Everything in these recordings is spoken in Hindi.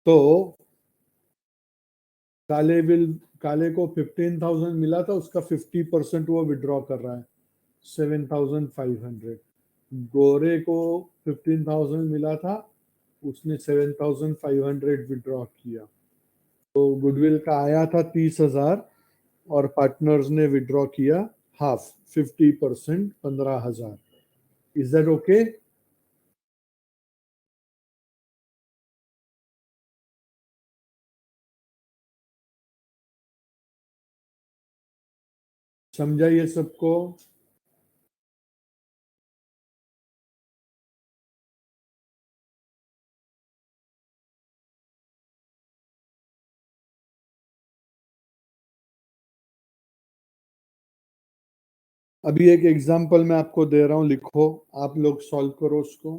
तो काले को 15,000 मिला था, उसका 50% वो विड्रॉ कर रहा है, 7,500। गोरे को 15,000 मिला था, उसने 7,500 विड्रॉ किया। तो गुडविल का आया था 30,000 और पार्टनर्स ने विड्रॉ किया हाफ, 50%, 15,000। Is that okay? समझा ये सबको? अभी एक एग्जांपल मैं आपको दे रहा हूं, लिखो, आप लोग सॉल्व करो उसको।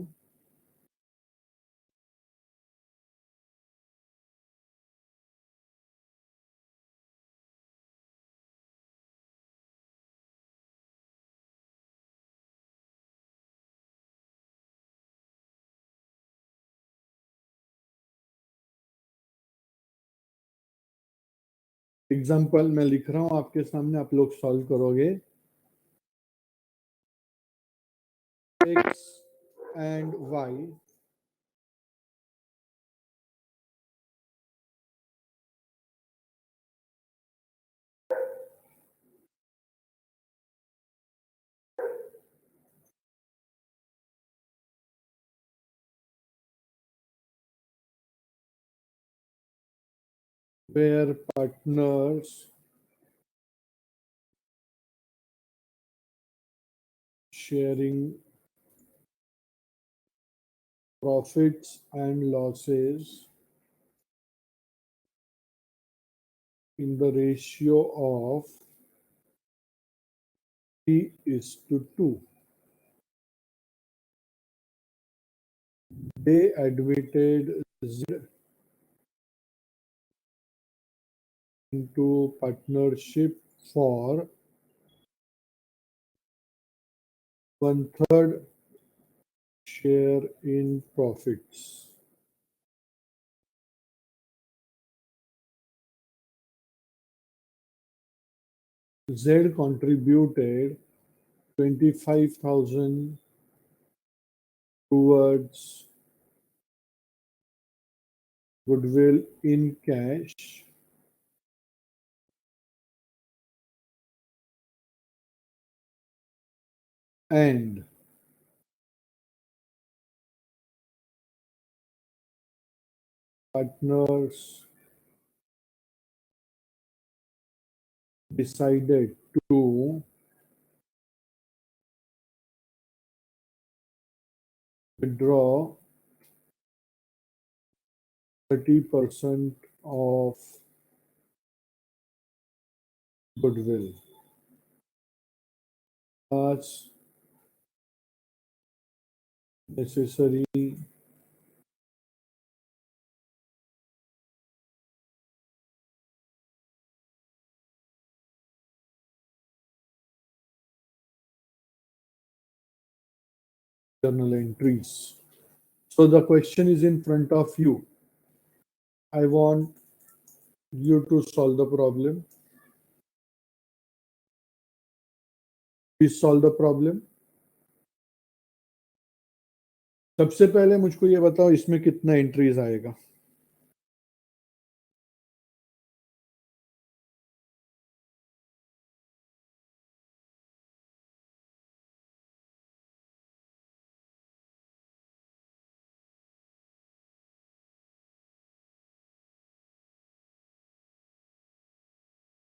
एग्जाम्पल मैं लिख रहा हूं आपके सामने, आप लोग सॉल्व करोगे। x and y were partners sharing profits and losses in the ratio of 3:2. They admitted Z into partnership for 1/3 share in profits. Z contributed 25,000 towards goodwill in cash, and partners decided to withdraw 30% of goodwill as necessary journal entries. So the question is in front of you. I want you to solve the problem. Please solve the problem. सबसे पहले मुझको ये बताओ, इसमें कितना एंट्रीज आएगा?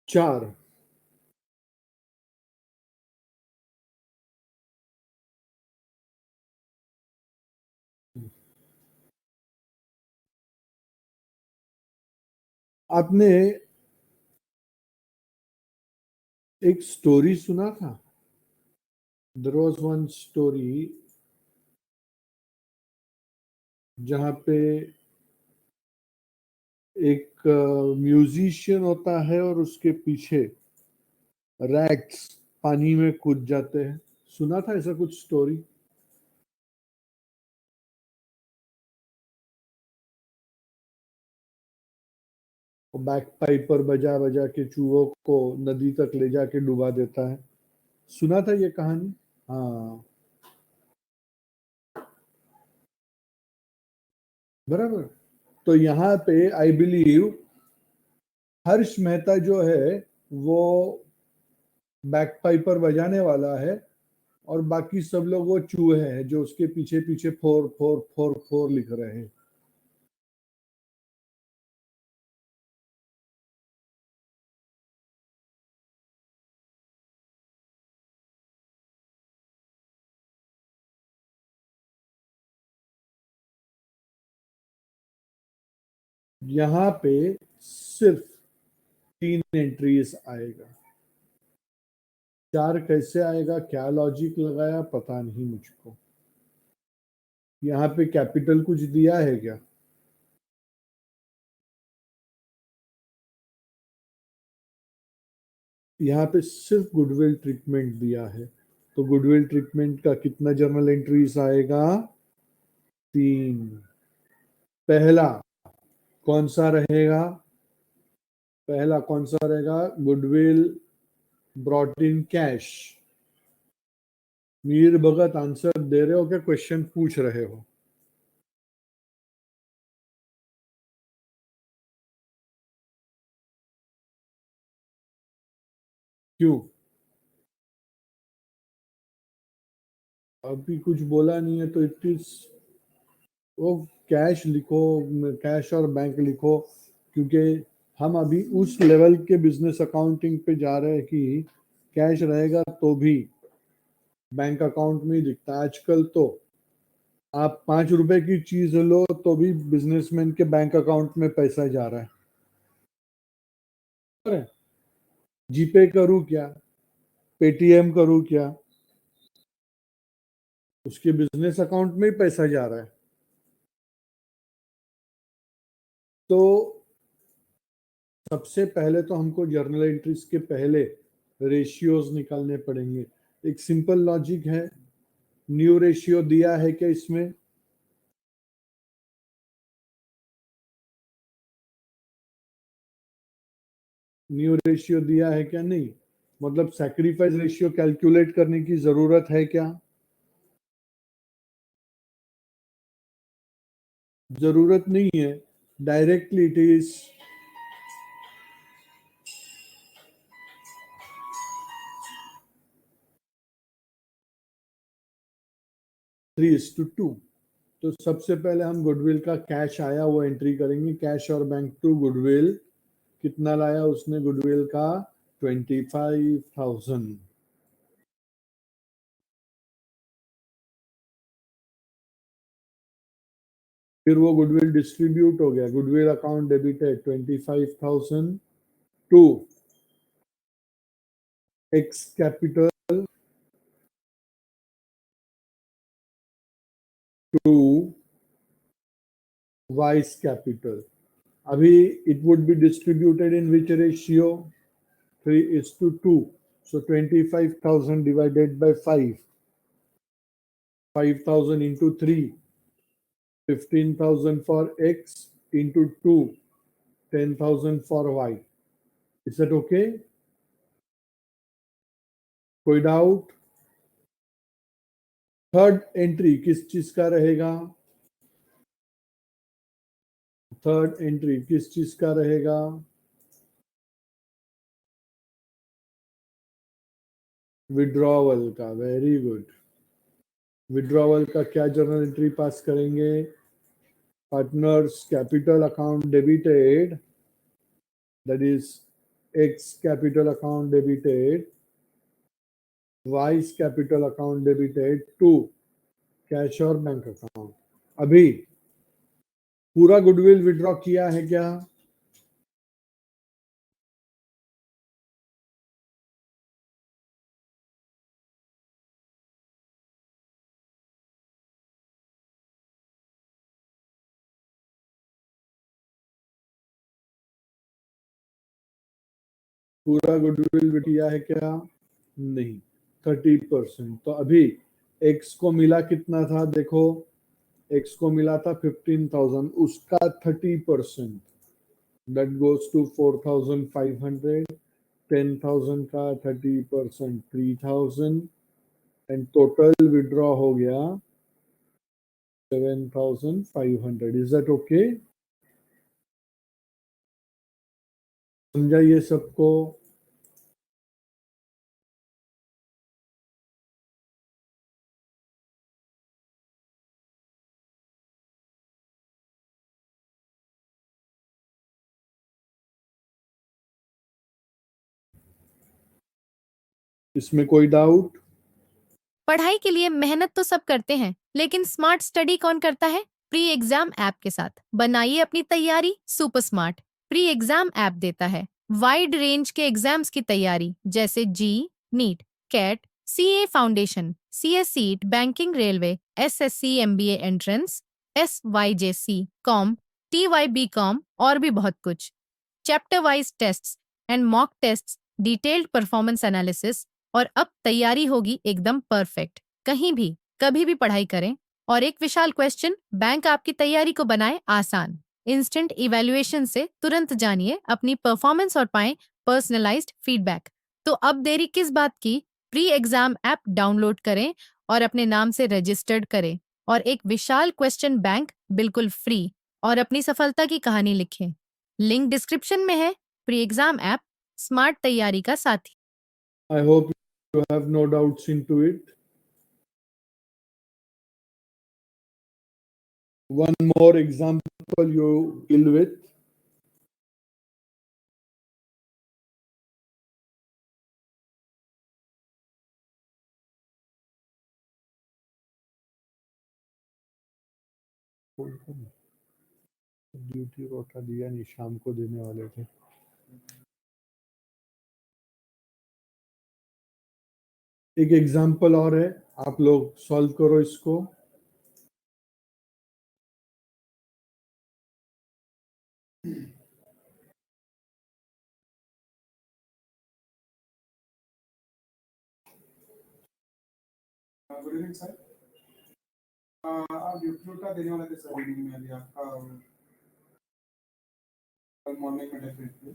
चार। आपने एक स्टोरी सुना था? देयर वाज वन स्टोरी जहां पे एक म्यूजिशियन होता है और उसके पीछे रैट्स पानी में कूद जाते हैं। सुना था ऐसा कुछ स्टोरी? बैक पाइपर बजा बजा के चूहों को नदी तक ले जाके डुबा देता है। सुना था ये कहानी? हाँ, बराबर। तो यहाँ पे आई बिलीव हर्ष मेहता जो है वो बैक पाइपर बजाने वाला है, और बाकी सब लोग वो चूहे हैं जो उसके पीछे पीछे फोर फोर फोर फोर लिख रहे हैं। यहाँ पे सिर्फ 3 एंट्रीज आएगा। 4 कैसे आएगा, क्या लॉजिक लगाया पता नहीं मुझको। यहाँ पे कैपिटल कुछ दिया है क्या? यहाँ पे सिर्फ गुडविल ट्रीटमेंट दिया है, तो गुडविल ट्रीटमेंट का कितना जर्नल एंट्रीज आएगा? 3। पहला कौन सा रहेगा? पहला कौन सा रहेगा? Goodwill brought in cash. Mir Bhagat answer दे रहे हो क्या, क्वेश्चन पूछ रहे हो? क्यों? अभी कुछ बोला नहीं है तो इट इज वो कैश लिखो, कैश और बैंक लिखो, क्योंकि हम अभी उस लेवल के बिजनेस अकाउंटिंग पे जा रहे हैं कि कैश रहेगा तो भी बैंक अकाउंट में ही दिखता है। आजकल तो आप 5 रुपए की चीज लो तो भी बिजनेसमैन के बैंक अकाउंट में पैसा जा रहा है। जीपे करूँ क्या, पेटीएम करूँ क्या, उसके बिजनेस अकाउंट में ही पैसा जा रहा है। तो सबसे पहले तो हमको जर्नल एंट्रीज के पहले रेशियोज निकालने पड़ेंगे। एक सिंपल लॉजिक है, न्यू रेशियो दिया है क्या इसमें? न्यू रेशियो दिया है क्या? नहीं। मतलब सैक्रिफाइस रेशियो कैलकुलेट करने की जरूरत है क्या? जरूरत नहीं है। Directly it is 3:2। तो सबसे पहले हम गुडविल का कैश आया वो एंट्री करेंगे। कैश और बैंक टू गुडविल कितना लाया उसने गुडविल का? 25,000। फिर वो गुडविल डिस्ट्रीब्यूट हो गया, goodwill account debited 25,000 to X capital to Y capital. अभी it would be distributed in which ratio? 3:2। So 25,000 divided by 5, 5,000 into 3, 15,000 for X into 2, 10,000 for Y. Is that okay? कोई डाउट? थर्ड एंट्री किस चीज का रहेगा? थर्ड एंट्री किस चीज का रहेगा? विड्रॉवल का। Very good. विड्रॉवल का क्या जर्नल एंट्री पास करेंगे? Partners capital account debited, that is X capital account debited, Y's capital account debited to cash और बैंक अकाउंट। अभी पूरा गुडविल विड्रॉ किया है क्या? पूरा गुडविल किया है क्या? नहीं। 30%। तो अभी एक्स को मिला कितना था देखो, एक्स को मिला था 15,000, उसका 30%। that goes to 4,500. 10,000 का 30% 3,000 and total withdraw हो गया 7,500. Is that okay? समझा ये सबको? इसमें कोई डाउट? पढ़ाई के लिए मेहनत तो सब करते हैं, लेकिन स्मार्ट स्टडी कौन करता है? प्री एग्जाम ऐप के साथ बनाइए अपनी तैयारी super smart. Pre exam app देता है वाइड रेंज के एग्जाम्स की तैयारी, जैसे JEE, NEET, CAT, CA foundation, CSEET, banking, railway, SSC, MBA entrance, SYJC, com, TYBCom और भी बहुत कुछ। Chapter wise tests and mock tests, detailed performance analysis, और अब तैयारी होगी एकदम परफेक्ट। कहीं भी कभी भी पढ़ाई करें। और एक विशाल क्वेश्चन बैंक आपकी तैयारी को बनाए आसान। इंस्टेंट इवैल्यूएशन से तुरंत जानिए अपनी परफॉर्मेंस और पाएं पर्सनलाइज्ड फीडबैक। तो अब देरी किस बात की? प्री एग्जाम ऐप डाउनलोड करें और अपने नाम से रजिस्टर्ड करें और एक विशाल क्वेश्चन बैंक बिल्कुल फ्री और अपनी सफलता की कहानी लिखें। लिंक डिस्क्रिप्शन में है। प्री एग्जाम ऐप स्मार्ट तैयारी का साथी। I hope you have no doubts into it. One more example you deal with. Duty रोटा दिया नहीं, शाम को देने वाले थे। एक एग्जाम्पल और है, आप लोग सॉल्व करो इसको। Good evening sir. आप यूट्यूब का देने वाले थे सर, इवनिंग में अभी आपका कल मॉर्निंग में डेफिनेटली।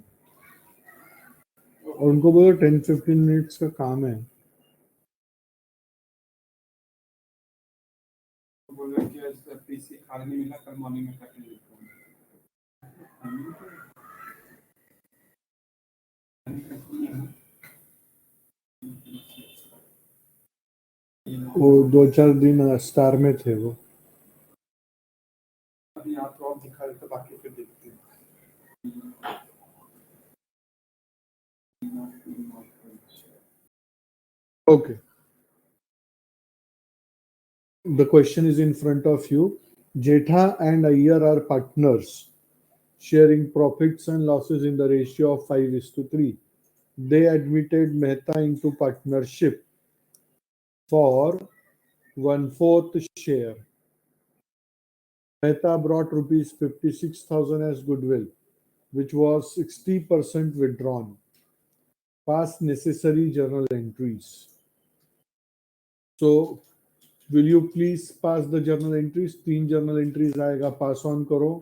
और उनको बोलो 10-15 मिनट्स का काम है। बोल रहे कि आज पीसी खाली नहीं मिला, कल मॉर्निंग में करके देता हूँ। वो 2-4 दिन स्टार में थे वो। अभी आप तो आप दिखा देते, बाकी फिर देखते हैं। Okay. The question is in front of you. Jetha and Iyer are partners, sharing profits and losses in the ratio of 5:3. They admitted Mehta into partnership for 1/4 share. Mehta brought rupees 56,000 as goodwill, which was 60% withdrawn. Pass necessary journal entries. So, will you please pass the journal entries? 3 journal entries आएगा, pass on करो।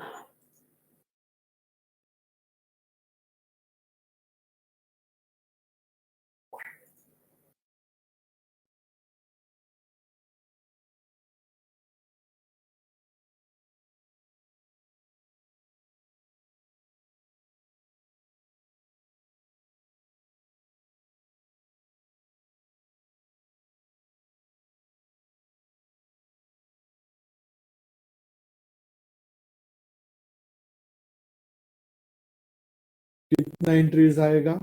कितना एंट्रीज आएगा?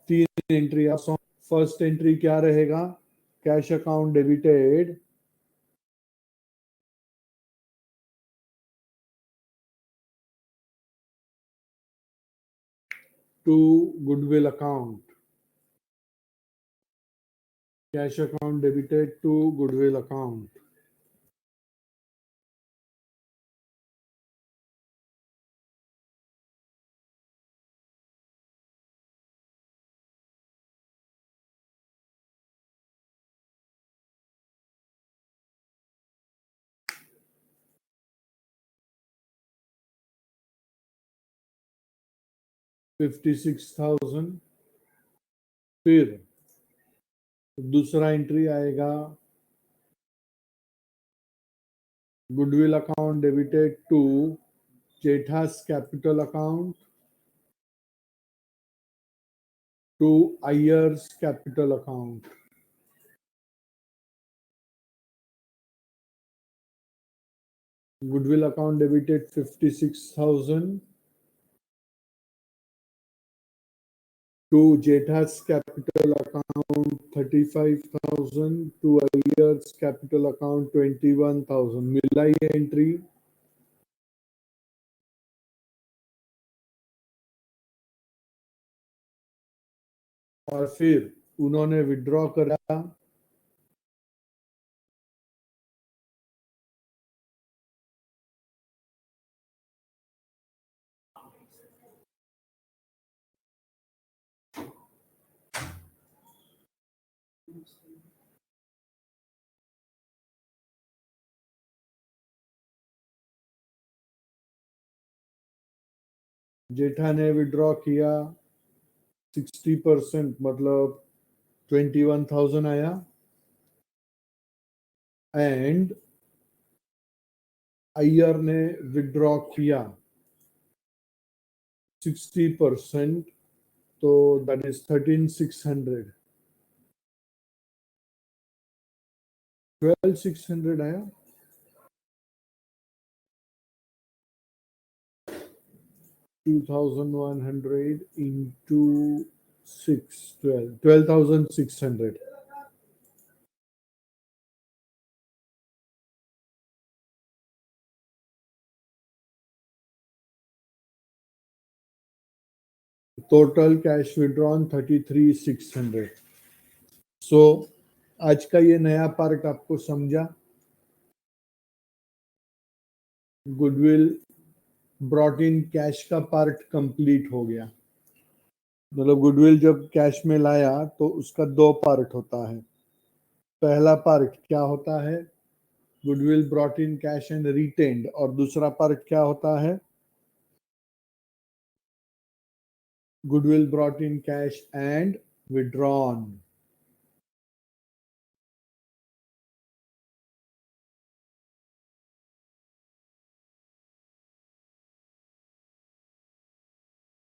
3 एंट्री। फर्स्ट एंट्री क्या रहेगा? Cash account debited to goodwill account. Cash account debited to goodwill account. 56,000। फिर दूसरा एंट्री आएगा गुडविल अकाउंट डेबिटेड टू जेठास कैपिटल अकाउंट टू आयर्स capital account. Goodwill account debited 56,000 to Jetha's capital account 35,000 to Ayers capital account 21,000। मिला ये एंट्री। और फिर उन्होंने विड्रॉ करा जेठा ने विड्रॉ किया 60%, मतलब 21,000 आया। एंड अय्यर ने विड्रॉ किया 60%, तो दैट इज 13,600। 12,600 आया। 2,100 into 6, 12,600। Total cash withdrawn 33,600। सो आज का ये नया पार्ट आपको समझा। गुडविल ब्रॉट इन कैश का पार्ट कंप्लीट हो गया। मतलब गुडविल जब कैश में लाया तो उसका दो पार्ट होता है। पहला पार्ट क्या होता है, goodwill brought in cash and retained, और दूसरा पार्ट क्या होता है, goodwill brought in cash and withdrawn.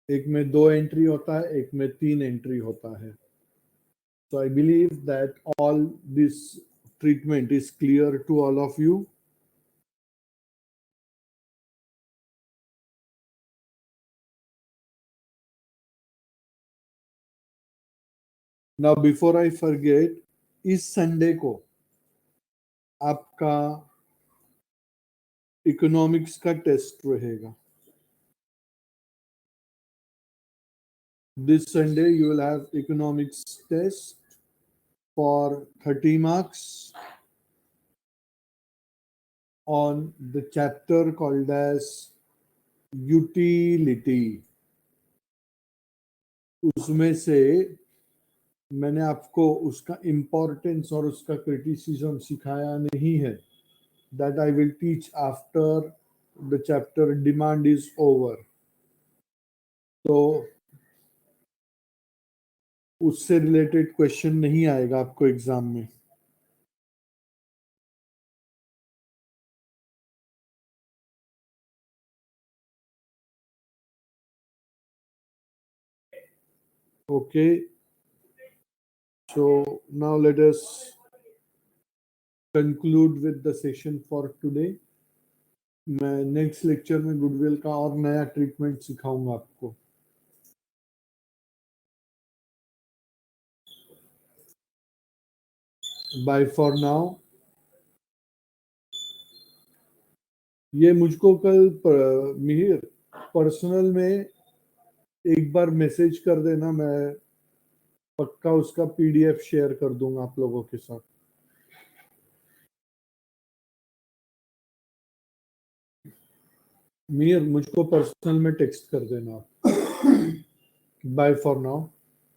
एक में 2 एंट्री होता है, एक में 3 एंट्री होता है। So I believe that all this treatment is clear to all of you. Now before I forget, इस संडे को आपका इकोनॉमिक्स का टेस्ट रहेगा। This Sunday you will have economics test for 30 marks on the chapter called as utility। उसमें से मैंने आपको उसका इम्पोर्टेंस और उसका क्रिटिसिज्म सिखाया नहीं है। That I will teach after the chapter demand is over। तो उससे रिलेटेड क्वेश्चन नहीं आएगा आपको एग्जाम में। Okay, so now let us conclude with the session for today। मैं नेक्स्ट लेक्चर में गुडविल का और नया ट्रीटमेंट सिखाऊंगा आपको। Bye for now. ये मुझको कल मिहिर पर्सनल में एक बार मैसेज कर देना, मैं पक्का उसका पीडीएफ शेयर कर दूंगा आप लोगों के साथ। मिहिर मुझको पर्सनल में टेक्स्ट कर देना। Bye for now.